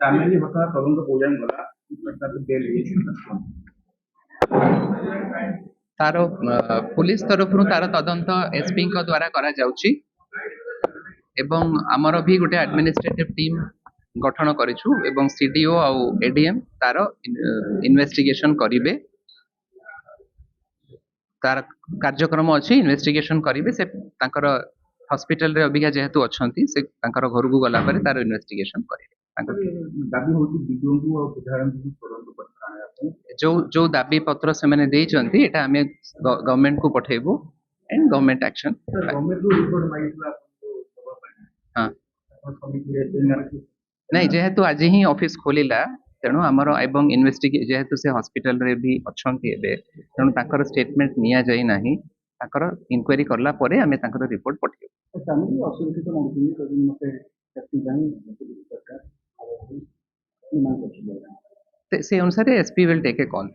family घटना तदंत को जाए गला बेल तार पुलिस तरफ तार तदंत एसपी द्वारा करा जाउची एवं आमर भी गोटे एडमिनिस्ट्रेटिव टीम गठन करिछु एवं सीडीओ आउ एडीएम तार इन्वेस्टिगेशन करिवे तार कार्यक्रम अच्छी इन्वेस्टिगेशन करिवे से तांकर हॉस्पिटल रे अबिका जेहेतु अछंती से तांकर घर को गला पर तार इन्वेस्टिगेशन करिवे दाबी होती वीडियो को और उदाहरण को तुरंत पठाने आपको जो जो दाबी पत्र से मैंने देइचंती एटा हमें गवर्नमेंट को पठेबो एंड गवर्नमेंट एक्शन गवर्नमेंट को रिपोर्ट मागितला आपको खबर पाए हां और समिति रे नहीं जेहेतु आज ही ऑफिस खोलिला तेणु आमर एवं इन्वेस्टिगे जेहेतु से हॉस्पिटल रे भी अछंती एबे तेणु ताकर स्टेटमेंट निया जाई नाही ताकर इंक्वायरी करला परे हमें ताकर रिपोर्ट पठेबो फैमिली असुरक्षित मानुनी कदी मते शक्ति जानी सरकार और मांग करछि से अनुसार SP will take a call